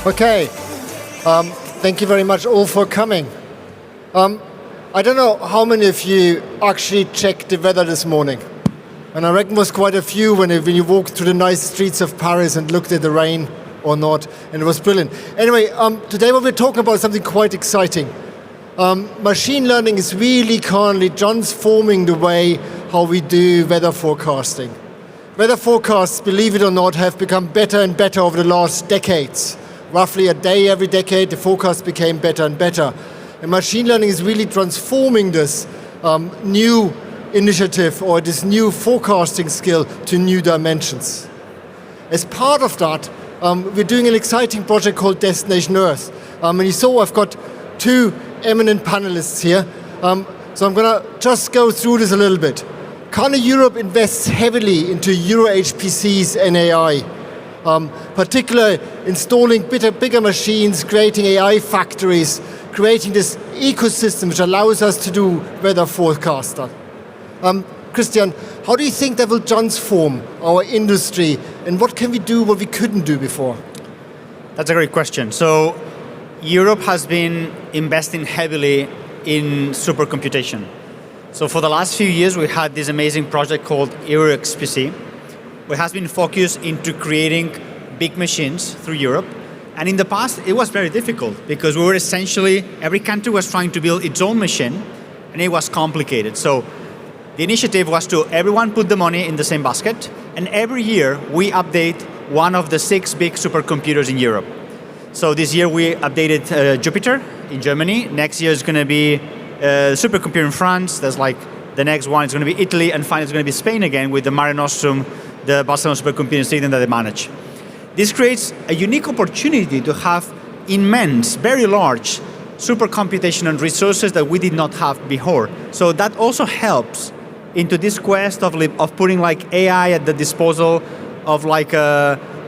Okay, thank you very much all for coming. I don't know how many of you actually checked the weather this morning. And I reckon it was quite a few when you walked through the nice streets of Paris and looked at the rain or not, and it was brilliant. Anyway, today we're talking about something quite exciting. Machine learning is really currently transforming the way how we do weather forecasting. Weather forecasts, believe it or not, have become better and better over the last decades. Roughly a day every decade, the forecast became better and better. And machine learning is really transforming this new initiative or this new forecasting skill to new dimensions. As part of that, we're doing an exciting project called Destination Earth. And you saw I've got two eminent panelists here. So I'm going to just go through this a little bit. Canton Europe invests heavily into Euro HPCs and AI, particularly installing bigger machines, creating AI factories, creating this ecosystem which allows us to do weather forecasting. Cristian, how do you think that will transform our industry, and what can we do what we couldn't do before? That's a great question. So Europe has been investing heavily in supercomputation. So for the last few years, we had this amazing project called Euro HPC, which has been focused into creating big machines through Europe. And in the past, it was very difficult because we were essentially, every country was trying to build its own machine, and it was complicated. So the initiative was to everyone put the money in the same basket, and every year we update one of the 6 big supercomputers in Europe. So this year we updated Jupiter in Germany. Next year is going to be supercomputer in France. There's like the next one is going to be Italy, and finally it's going to be Spain again with the Mare Nostrum, the Barcelona supercomputing stadium that they manage. This creates a unique opportunity to have immense, very large supercomputation and resources that we did not have before. So that also helps into this quest of putting like AI at the disposal of like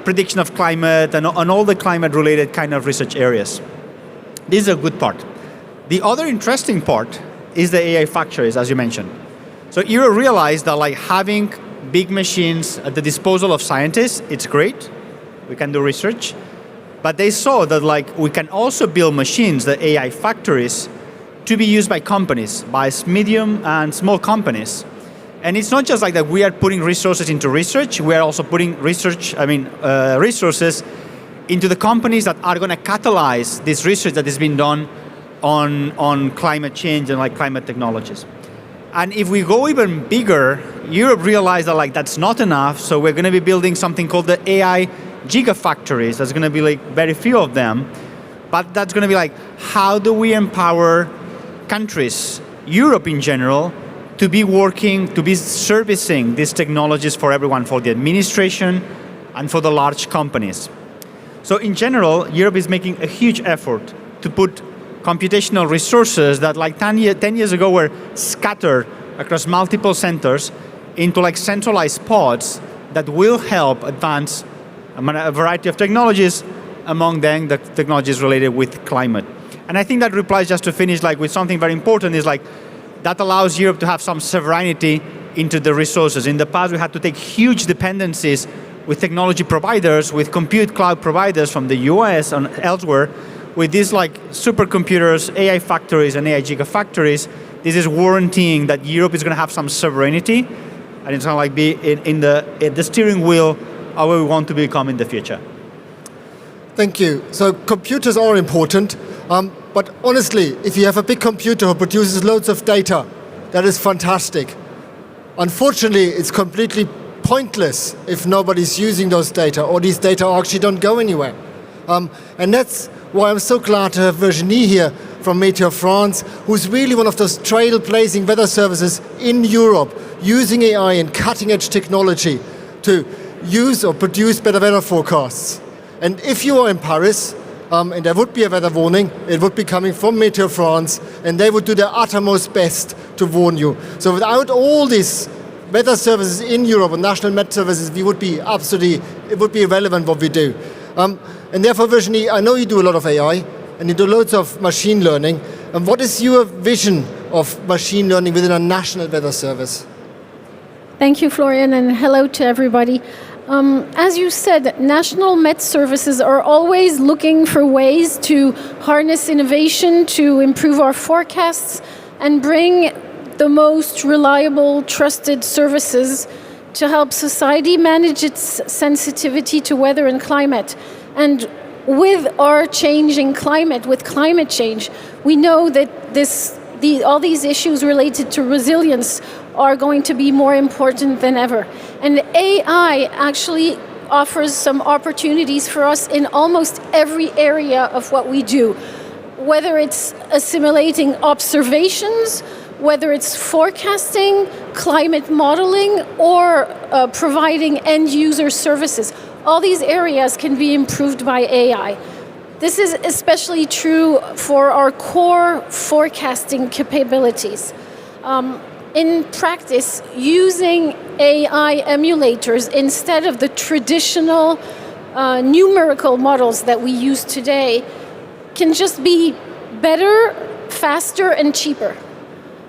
prediction of climate and all the climate-related kind of research areas. This is a good part. The other interesting part is the AI factories, as you mentioned. So Europe realized that like having big machines at the disposal of scientists, it's great. We can do research. But they saw that like we can also build machines, the AI factories, to be used by companies, by medium and small companies. And it's not just like that we are putting resources into research, we are also putting resources into the companies that are going to catalyze this research that is being done on climate change and like climate technologies. And if we go even bigger, Europe realized that like that's not enough, so we're going to be building something called the AI gigafactories. There's going to be like very few of them, but that's going to be like, how do we empower countries, Europe in general, to be working, to be servicing these technologies for everyone, for the administration and for the large companies. So in general, Europe is making a huge effort to put computational resources that like 10 years ago were scattered across multiple centers into like centralized pods that will help advance a variety of technologies, among them the technologies related with climate. And I think that replies, just to finish like with something very important, is like that allows Europe to have some sovereignty into the resources. In the past, we had to take huge dependencies with technology providers, with compute cloud providers from the US and elsewhere. With these like supercomputers, AI factories, and AI gigafactories, this is warranting that Europe is going to have some sovereignty, and it's going to like be in the steering wheel of where we want to become in the future. Thank you. So computers are important, but honestly, if you have a big computer who produces loads of data, that is fantastic. Unfortunately, it's completely pointless if nobody's using those data, or these data actually don't go anywhere. And that's why I'm so glad to have Virginie here from Météo France, who's really one of those trailblazing weather services in Europe, using AI and cutting-edge technology to use or produce better weather forecasts. And if you are in Paris, and there would be a weather warning, it would be coming from Météo France, and they would do their uttermost best to warn you. So without all these weather services in Europe, and national met services, it would be irrelevant what we do. And therefore, Virginie, I know you do a lot of AI, and you do loads of machine learning. And what is your vision of machine learning within a national weather service? Thank you, Florian, and hello to everybody. As you said, national Met services are always looking for ways to harness innovation, to improve our forecasts, and bring the most reliable, trusted services to help society manage its sensitivity to weather and climate. And with our changing climate, with climate change, we know that all these issues related to resilience are going to be more important than ever. And AI actually offers some opportunities for us in almost every area of what we do, whether it's assimilating observations, whether it's forecasting, climate modeling, or providing end-user services. All these areas can be improved by AI. This is especially true for our core forecasting capabilities. In practice, using AI emulators instead of the traditional numerical models that we use today can just be better, faster, and cheaper.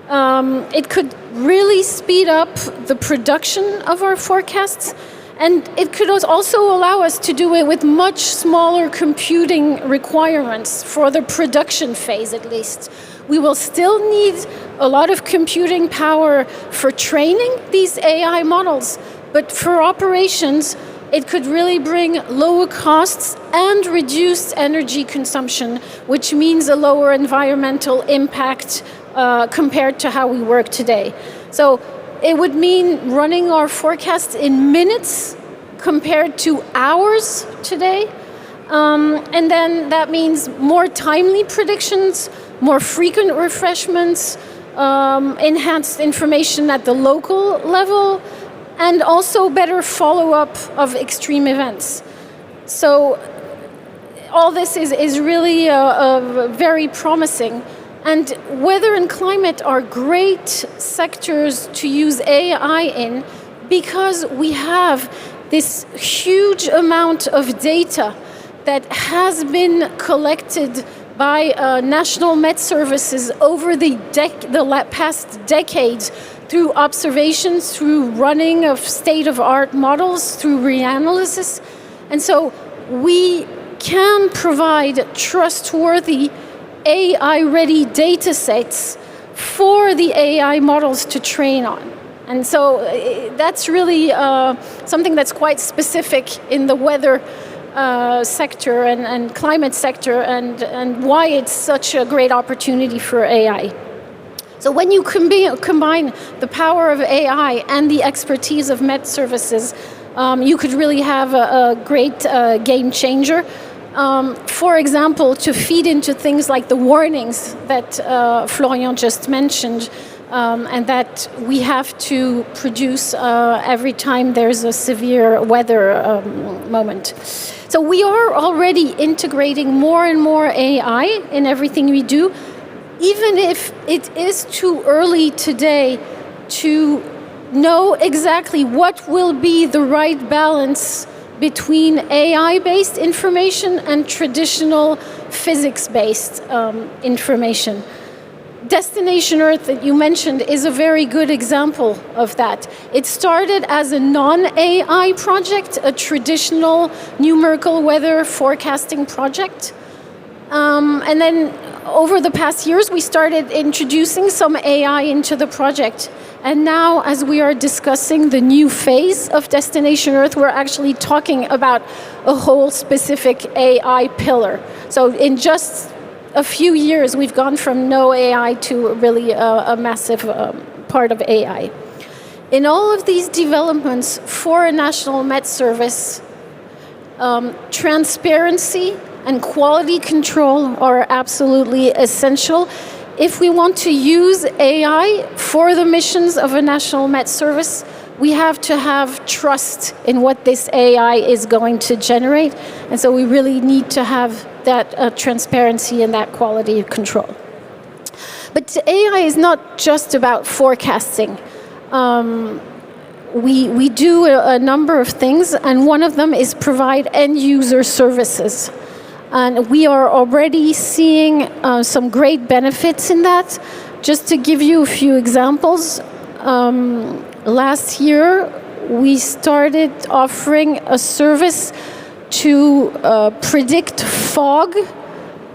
It could really speed up the production of our forecasts, and it could also allow us to do it with much smaller computing requirements for the production phase, at least. We will still need a lot of computing power for training these AI models, but for operations, it could really bring lower costs and reduced energy consumption, which means a lower environmental impact compared to how we work today. So it would mean running our forecasts in minutes compared to hours today. And then that means more timely predictions, more frequent refreshments, enhanced information at the local level, and also better follow-up of extreme events. So all this is really very promising. And weather and climate are great sectors to use AI in because we have this huge amount of data that has been collected by national Met services over the past decades through observations, through running of state-of-art models, through reanalysis. And so we can provide trustworthy AI-ready data sets for the AI models to train on. And so that's really something that's quite specific in the weather sector and climate sector, and why it's such a great opportunity for AI. So when you combine the power of AI and the expertise of Met services, you could really have a great game changer. For example, to feed into things like the warnings that Florian just mentioned, and that we have to produce every time there's a severe weather moment. So we are already integrating more and more AI in everything we do, even if it is too early today to know exactly what will be the right balance between AI-based information and traditional physics-based information. Destination Earth that you mentioned is a very good example of that. It started as a non-AI project, a traditional numerical weather forecasting project. And then over the past years, we started introducing some AI into the project. And now, as we are discussing the new phase of Destination Earth, we're actually talking about a whole specific AI pillar. So in just a few years, we've gone from no AI to really a massive part of AI. In all of these developments for a national Met service, transparency and quality control are absolutely essential. If we want to use AI for the missions of a national Met service, we have to have trust in what this AI is going to generate. And so we really need to have that transparency and that quality control. But AI is not just about forecasting. We do a number of things, and one of them is provide end-user services. And we are already seeing some great benefits in that. Just to give you a few examples, last year we started offering a service to predict fog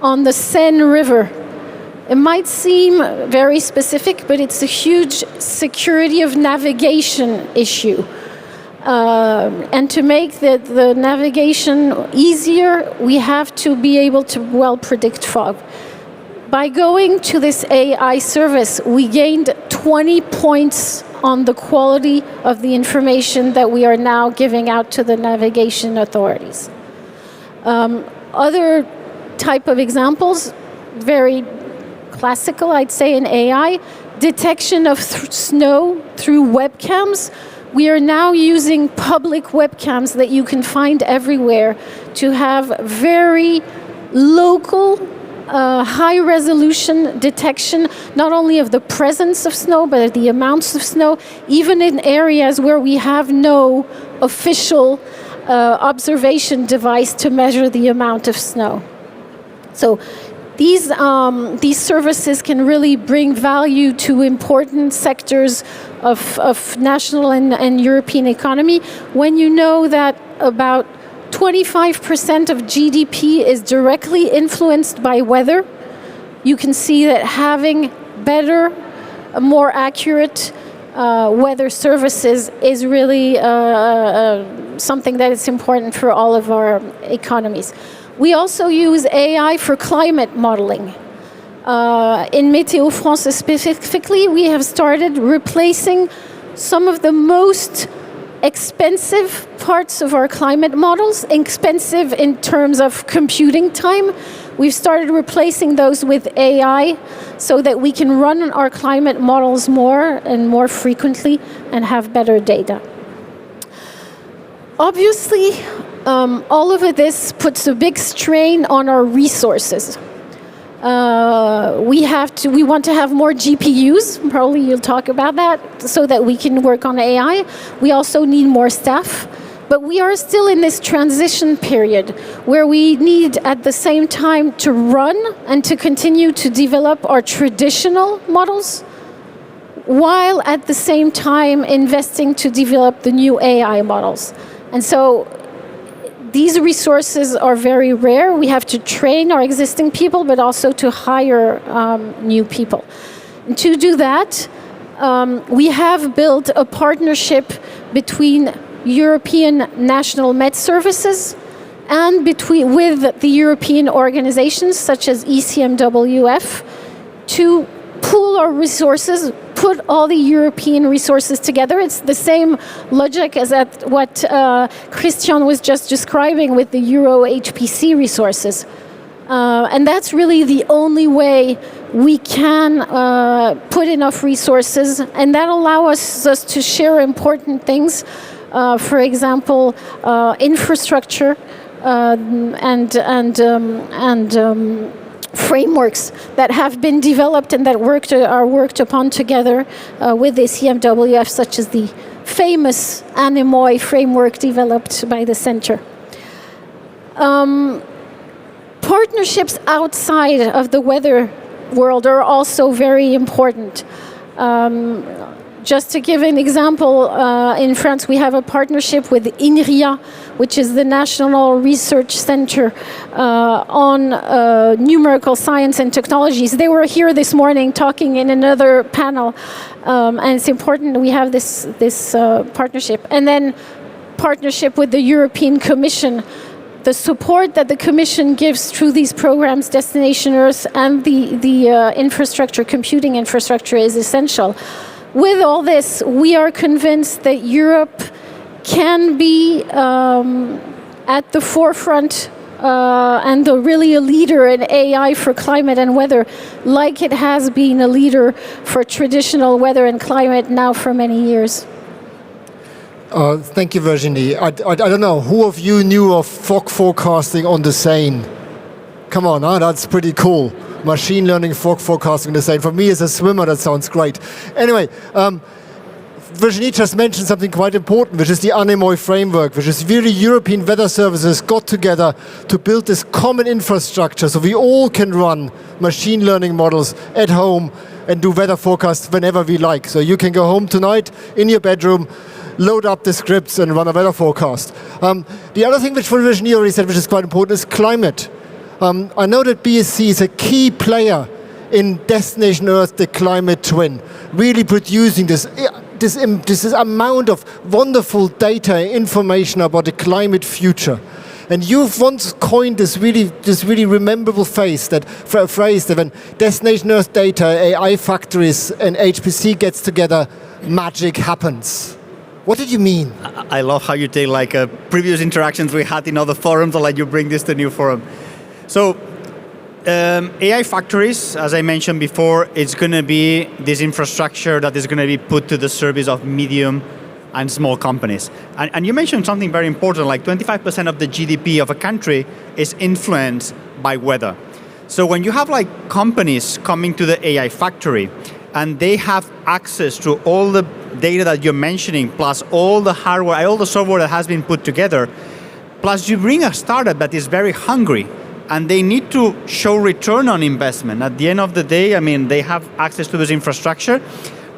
on the Seine River. It might seem very specific, but it's a huge security of navigation issue. And to make the navigation easier, we have to be able to well predict fog. By going to this AI service, we gained 20 points on the quality of the information that we are now giving out to the navigation authorities. Other type of examples, very classical, I'd say, in AI, detection of snow through webcams. We are now using public webcams that you can find everywhere to have very local, high-resolution detection, not only of the presence of snow, but of the amounts of snow, even in areas where we have no official observation device to measure the amount of snow. So these services can really bring value to important sectors of national and European economy. When you know that about 25% of GDP is directly influenced by weather, you can see that having better, more accurate weather services is really something that is important for all of our economies. We also use AI for climate modeling. In Météo France specifically, we have started replacing some of the most expensive parts of our climate models, expensive in terms of computing time. We've started replacing those with AI so that we can run our climate models more and more frequently and have better data. Obviously, all of this puts a big strain on our resources. We want to have more GPUs, probably you'll talk about that, so that we can work on AI. We also need more staff, but we are still in this transition period where we need at the same time to run and to continue to develop our traditional models, while at the same time investing to develop the new AI models. And so these resources are very rare. We have to train our existing people, but also to hire new people. And to do that, we have built a partnership between European national med services and with the European organizations such as ECMWF to pool our resources, put all the European resources together. It's the same logic as what Cristian was just describing with the Euro HPC resources. And that's really the only way we can put enough resources, and that allows us to share important things. For example, infrastructure and frameworks that have been developed and that are worked upon together with the ECMWF, such as the famous Anemoy framework developed by the center. Partnerships outside of the weather world are also very important. Just to give an example, in France we have a partnership with INRIA, which is the National Research Center on Numerical Science and Technologies. They were here this morning talking in another panel, and it's important we have this partnership. And then partnership with the European Commission. The support that the Commission gives through these programs, Destination Earth and the infrastructure, computing infrastructure, is essential. With all this, we are convinced that Europe can be at the forefront and really a leader in AI for climate and weather, like it has been a leader for traditional weather and climate now for many years. Thank you, Virginie. I don't know, who of you knew of fog forecasting on the Seine? Come on, that's pretty cool. Machine learning fog forecasting on the Seine. For me as a swimmer, that sounds great. Anyway, Virginie just mentioned something quite important, which is the Anemoy framework, which is really European weather services got together to build this common infrastructure so we all can run machine learning models at home and do weather forecasts whenever we like. So you can go home tonight in your bedroom, load up the scripts and run a weather forecast. The other thing which Virginie already said, which is quite important, is climate. I know that BSC is a key player in Destination Earth, the climate twin, really producing this amount of wonderful data, information about the climate future. And you've once coined this really memorable phrase that when Destination Earth data, AI factories, and HPC gets together, magic happens. What did you mean? I love how you take previous interactions we had in other forums, or you bring this to a new forum. So AI factories, as I mentioned before, it's going to be this infrastructure that is going to be put to the service of medium and small companies. And you mentioned something very important, 25% of the GDP of a country is influenced by weather. So when you have companies coming to the AI factory and they have access to all the data that you're mentioning, plus all the hardware, all the software that has been put together, plus you bring a startup that is very hungry and they need to show return on investment. At the end of the day, they have access to this infrastructure,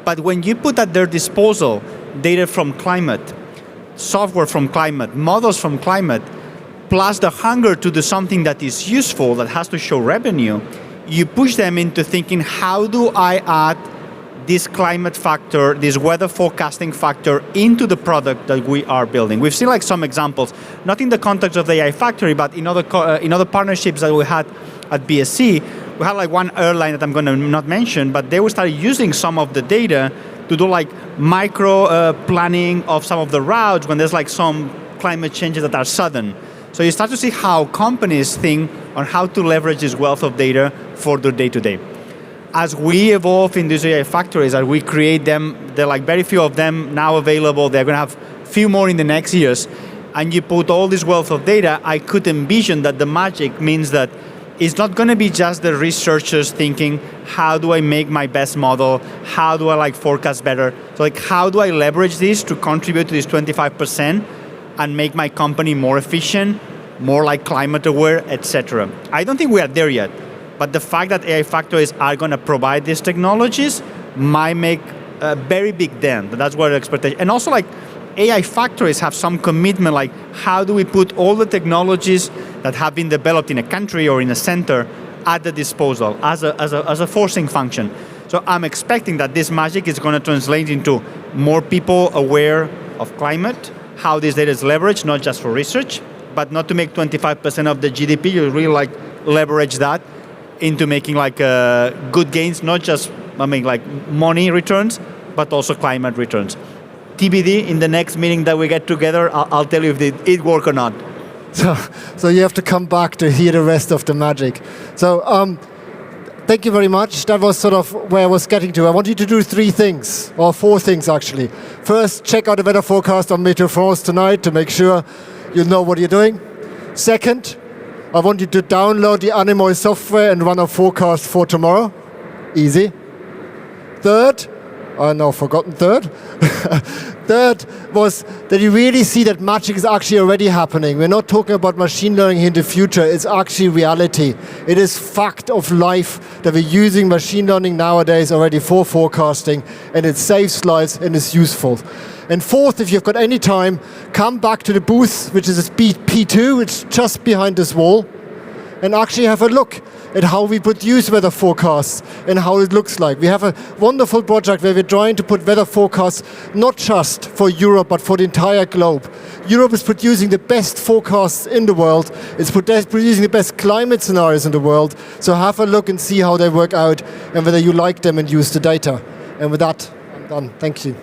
but when you put at their disposal data from climate, software from climate, models from climate, plus the hunger to do something that is useful, that has to show revenue, you push them into thinking, how do I add this climate factor, this weather forecasting factor into the product that we are building? We've seen some examples, not in the context of the AI factory, but in other partnerships that we had at BSC. We had one airline that I'm going to not mention, but they will start using some of the data to do micro planning of some of the routes when there's some climate changes that are sudden. So you start to see how companies think on how to leverage this wealth of data for their day-to-day. As we evolve in these AI factories, as we create them, there are very few of them now available. They're going to have few more in the next years. And you put all this wealth of data, I could envision that the magic means that it's not going to be just the researchers thinking, how do I make my best model? How do I forecast better? So how do I leverage this to contribute to this 25% and make my company more efficient, more climate aware, etc. I don't think we are there yet, but the fact that AI factories are going to provide these technologies might make a very big dent. That's what the expectation. And also AI factories have some commitment, how do we put all the technologies that have been developed in a country or in a center at the disposal as a forcing function. So I'm expecting that this magic is going to translate into more people aware of climate, how this data is leveraged, not just for research, but not to make 25% of the GDP. You really leverage that into making good gains, not just money returns, but also climate returns. TBD, in the next meeting that we get together, I'll tell you if it work or not. So you have to come back to hear the rest of the magic. So thank you very much. That was sort of where I was getting to. I want you to do 3 things, or 4 things actually. First, check out the weather forecast on Météo France tonight to make sure you know what you're doing. Second, I want you to download the Anemoy software and run a forecast for tomorrow. Easy. Third, third. Third was that you really see that magic is actually already happening. We're not talking about machine learning in the future, it's actually reality. It is fact of life that we're using machine learning nowadays already for forecasting, and it saves lives and is useful. And fourth, if you've got any time, come back to the booth, which is P2, which is just behind this wall, and actually have a look at how we produce weather forecasts and how it looks like. We have a wonderful project where we're trying to put weather forecasts not just for Europe, but for the entire globe. Europe is producing the best forecasts in the world. It's producing the best climate scenarios in the world. So have a look and see how they work out and whether you like them and use the data. And with that, I'm done. Thank you.